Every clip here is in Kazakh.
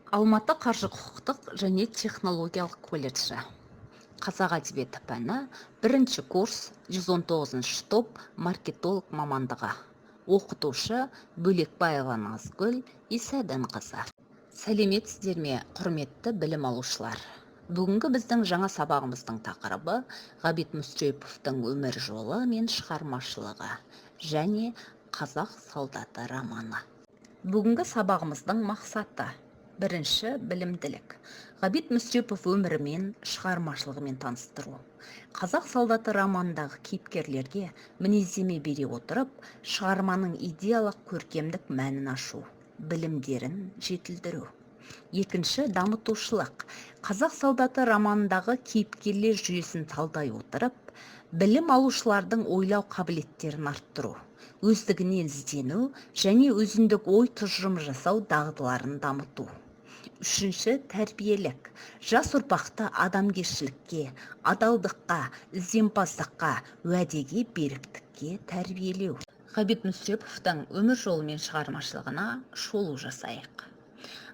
Алматы қаржы құқықтық және технологиялық колледжі. Қазақ әдебиеті пәні, бірінші курс, 119 топ, маркетолог мамандығы. Оқытушы Бөлекбаева Назгүл Исәдінқызы. Сәлеметсіздер ме, құрметті білім алушылар. Бүгінгі біздің жаңа сабағымыздың тақырыбы Ғабит Мүсіреповтің өмір жолы мен шығармашылығы және Қазақ солдаты романы. Бүгінгі сабағымыздың мақсаты: бірінші, білімділік. Ғабит Мүсірепов өмірімен, шығармашылығымен таныстыру. Қазақ солдаты романындағы кейіпкерлерге мінездеме бере отырып, шығарманың идеялық көркемдік мәнін ашу, білімдерін жетілдіру. Екінші, дамытушылық. Қазақ солдаты романындағы кейіпкерлер жүйесін талдай отырып, білім алушылардың ойлау қабілеттерін арттыру, өздігінен іздену және өзіндік ой тұжырым жасау дағдыларын дамыту. Үшінші, тәрбиелік. Жас ұрпақты адамгершілікке, адалдыққа, ізденімпаздыққа, уәдеге, беріктікке тәрбиелеу. Ғабит Мүсіреповтің өмір жолы мен шығармашылығына шолу жасайық.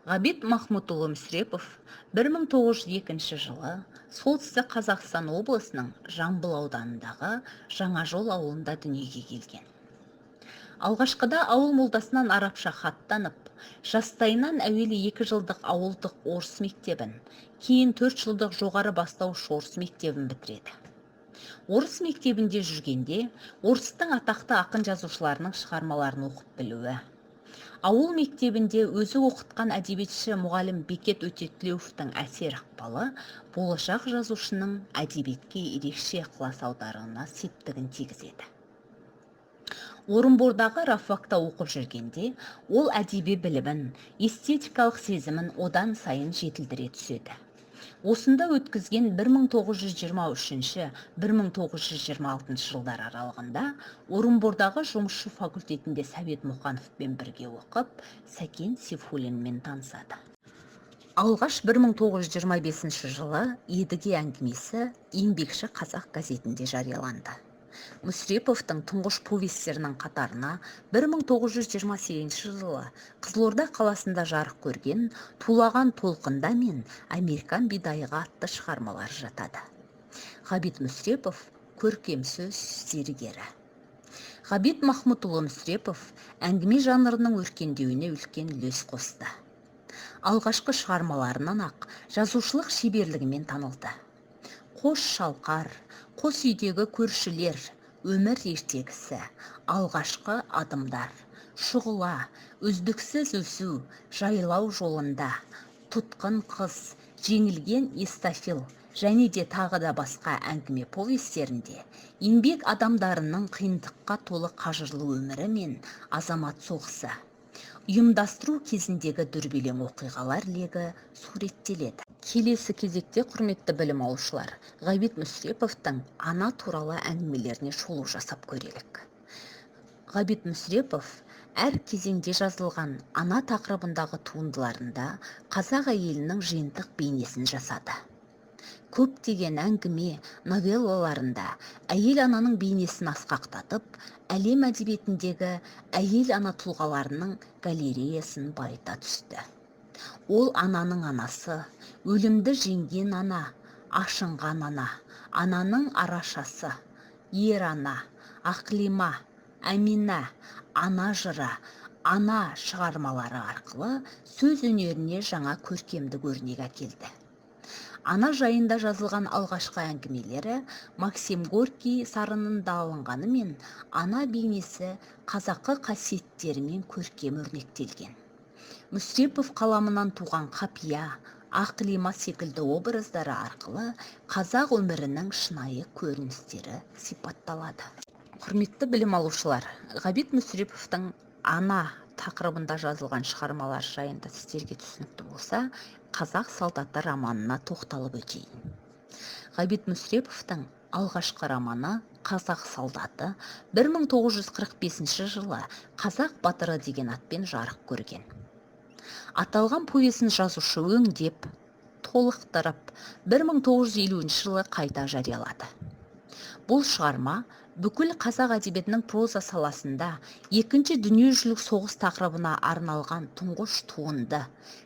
Ғабит Махмұтұлы Мүсірепов 1902 жылы солтүстік Қазақстан облысының Жамбыл ауданындағы Жаңажол ауылында дүниеге келген. Алғашқыда ауыл молдасынан арабша хаттанып, жастайынан әуелі 2 жылдық ауылдық орыс мектебін, кейін 4 жылдық жоғары бастауыш орыс мектебін бітіреді. Орыс мектебінде жүргенде орыстың атақты ақын жазушыларының шығармаларын оқып білуі, ауыл мектебінде өзі оқытқан әдебиетші мұғалім Бекет Өтетілеуовтың әсер ықпалы болашақ жазушының әдебиетке ерекше ықылас аударуына септігін тигізеді. Орынбордағы рабфакта оқып жүргенде ол әдеби білімін, эстетикалық сезімін одан сайын жетілдіре түседі. Осында өткізген 1923-1926 жылдар аралығында Орынбордағы жұмысшы факультетінде Сәбит Мұқановпен бірге оқып, Сәкен Сейфуллинмен танысады. Алғаш 1925 жылы Едіге әңгімесі Еңбекші қазақ газетінде жарияланды. Мүсіреповтың тұңғыш повестерінің қатарына 1928 жылы Қызылорда қаласында жарық көрген Тулаған толқында мен Американ бидайығы атты шығармалар жатады. Ғабит Мүсірепов көркем сөз зергері. Ғабит Махмұтұлы Мүсірепов әңгіме жанрының өркендеуіне үлкен үлес қосты. Алғашқы шығармаларынан ақ жазушылық шеберлігімен танылды. Қос шалқар, қос үйдегі көршілер, өмір ертегісі, алғашқы адымдар, шұғыла, үздіксіз өсу, жайлау жолында, тұтқын қыз, жеңілген эстафил және де тағы да басқа әңгіме повестерінде еңбек адамдарының қиындыққа толы қажырлы өмірі мен азамат соғысы, ұйымдастыру кезіндегі дүрбелең оқиғалар легі суреттеледі. Келесі кезекте, құрметті білім алушылар, Ғабит Мүсіреповтың ана туралы әңгімелеріне шолу жасап көрелік. Ғабит Мүсірепов әр кезеңде жазылған ана тақырыбындағы туындыларында қазақ әйелінің жиынтық бейнесін жасады. Көптеген әңгіме, новеллаларында әйел ананың бейнесін асқақтатып, әлем әдебиетіндегі әйел ана тұлғаларының галереясын байыта түсті. Ол ананың анасы, өлімді жеңген ана, ашынған ана, ананың арашасы, ер ана, Ақлима, Әмина, ана жыры, ана шығармалары арқылы сөз өнеріне жаңа көркемдік өрнек әкелді. Ана жайында жазылған алғашқы әңгімелері Максим Горький сарынында алынғанымен, ана бейнесі қазақы қасиеттерімен көркем өрнектелген. Мүсірепов қаламынан туған Қапия, Ақлима секілді образдары арқылы қазақ өмірінің шынайы көріністері сипатталады. Құрметті білім алушылар, Ғабит Мүсіреповтің ана тақырыбында жазылған шығармалар жайында сіздерге түсінікті болса, Қазақ солдаты романына тоқталып өтейін. Ғабит Мүсіреповтың алғашқы романы Қазақ солдаты 1945 жылы Қазақ батыры деген атпен жарық көрген. Аталған повесін жазушы өңдеп, толықтырып, 1950 жылы қайта жариялады. Бұл шығарма Бүкіл қазақ әдебиетінің проза саласында екінші дүниежүзілік соғыс тақырыбына арналған тұңғыш туынды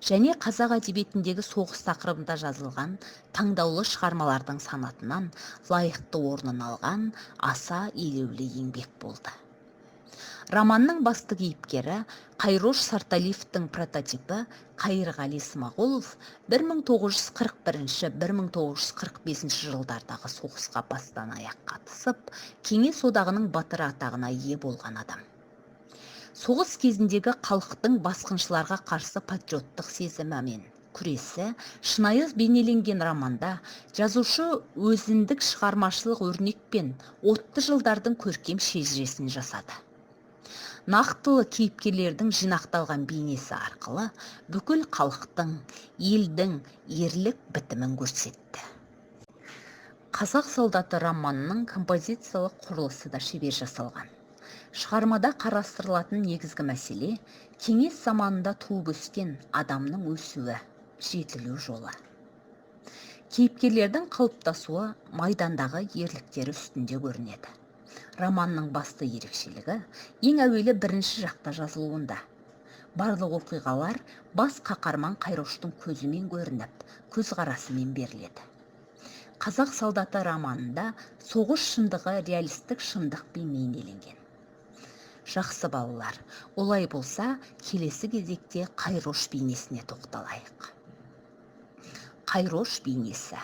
және қазақ әдебиетіндегі соғыс тақырыбында жазылған таңдаулы шығармалардың санатынан лайықты орнын алған аса елеулі еңбек болды. Романның басты кейіпкері Қайрош Сарталиевтің прототипі Қайырғали Смағұлов 1941-1945 жылдардағы соғысқа бастан аяқ қатысып, Кеңес одағының батыры атағына ие болған адам. Соғыс кезіндегі халықтың басқыншыларға қарсы патриоттық сезімі мен күресі шынайы бейнеленген романда жазушы өзіндік шығармашылық өрнекпен отты жылдардың көркем шежіресін жасады. Нақтылы кейіпкерлердің жинақталған бейнесі арқылы бүкіл халықтың, елдің ерлік бітімін көрсетті. Қазақ солдаты романының композициялық құрылысы да шебер жасалған. Шығармада қарастырылатын негізгі мәселе кеңес заманында туып өскен адамның өсуі, жетілу жолы. Кейіпкерлердің қалыптасуы майдандағы ерліктері үстінде көрінеді. Романның басты ерекшелігі ең әуелі бірінші жақта жазылуында. Барлық оқиғалар бас қаһарман Қайроштың көзімен көрініп, көзқарасымен беріледі. Қазақ солдаты романында соғыс шындығы реалистік шындықпен бейнеленген. Жақсы балалар, олай болса, келесі кезекте Қайрош бейнесіне тоқталайық. Қайрош бейнесі.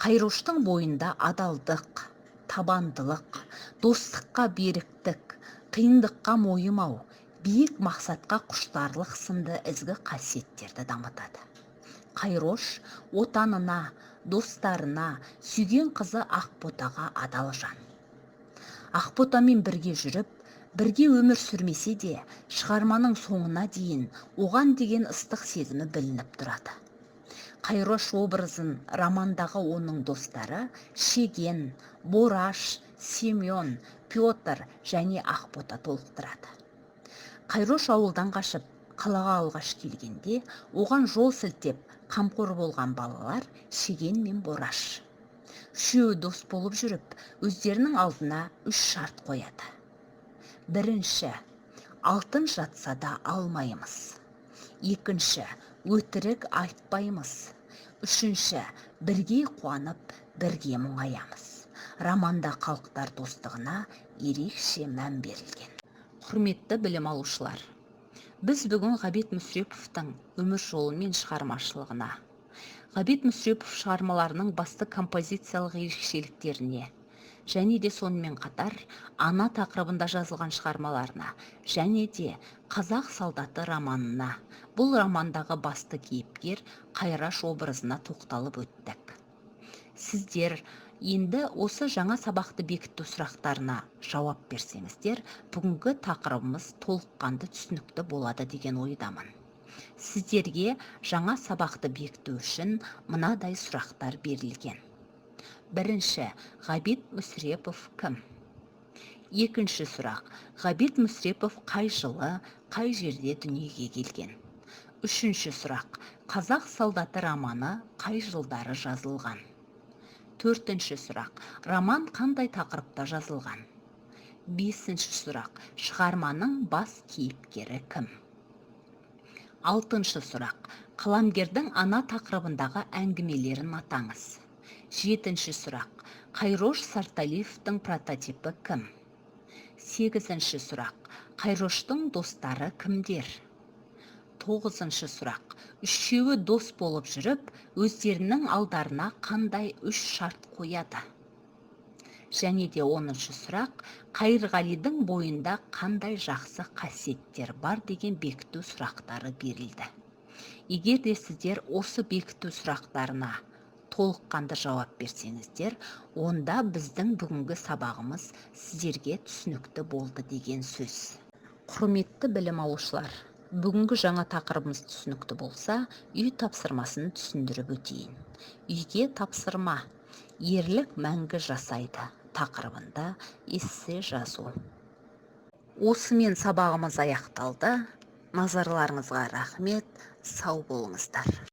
Қайроштың бойында адалдық, табандылық, достыққа беріктік, қиындыққа мойымау, биік мақсатқа құштарлық сынды ізгі қасиеттерді дамытады. Қайрош отанына, достарына, сүйген қызы Ақботаға адал жан. Ақботамен бірге жүріп, бірге өмір сүрмесе де, шығарманың соңына дейін оған деген ыстық сезімі білініп тұрады. Қайрош образын романдағы оның достары Шеген, Бораш, Семен, Петр және Ақбота толықтырады. Қайрош ауылдан қашып, қалаға алғаш келгенде, оған жол сілтеп, қамқор болған балалар Шеген мен Бораш. Үшеуі дос болып жүріп, өздерінің алдына 3 шарт қояды. Бірінші, алтын жатса да алмаймыз. Екінші, өтірік айтпаймыз. Үшінші, бірге қуанып, бірге мұңаямыз. Романда халықтар достығына ерекше мән берілген. Құрметті білім алушылар, біз бүгін Ғабит Мүсіреповтің өмір жолы мен шығармашылығына, Ғабит Мүсірепов шығармаларының басты композициялық ерекшеліктеріне және де сонымен қатар ана тақырыбында жазылған шығармаларына және де қазақ солдаты романына, бұл романдағы басты кейіпкер Қайраш образына тоқталып өттік. Сіздер енді осы жаңа сабақты бекіту сұрақтарына жауап берсеңіздер, бүгінгі тақырыбымыз толыққанды түсінікті болады деген ойдамын. Сіздерге жаңа сабақты бекіту үшін мынадай сұрақтар берілген. Бірінші, Ғабит Мүсірепов кім? Екінші сұрақ, Ғабит Мүсірепов қай жылы, қай жерде дүниеге келген? Үшінші сұрақ, қазақ солдаты романы қай жылдары жазылған? Төртінші сұрақ, роман қандай тақырыпта жазылған? Бесінші сұрақ, шығарманың бас кейіпкері кім? Алтыншы сұрақ, қаламгердің ана тақырыбындағы әңгімелерін атаңыз. Жетінші сұрақ, Қайрош Сарталиевтің прототипі кім? Сегізінші сұрақ, Қайроштың достары кімдер? Тоғызыншы сұрақ, үшеуі дос болып жүріп, өздерінің алдарына қандай 3 шарт қояды? Және де 10-шы сұрақ, Қайырғалидың бойында қандай жақсы қасиеттер бар деген бекіту сұрақтары берілді. Егер де сіздер осы бекіту сұрақтарына толыққанды жауап берсеңіздер, онда біздің бүгінгі сабағымыз сіздерге түсінікті болды деген сөз. Құрметті білім алушылар, бүгінгі жаңа тақырыбымыз түсінікті болса, үй тапсырмасын түсіндіріп өтейін. Үйге тапсырма, ерлік мәңгі жасайды тақырыбында эссе жазу. Осымен сабағымыз аяқталды. Назарларыңызға рахмет, сау болыңыздар.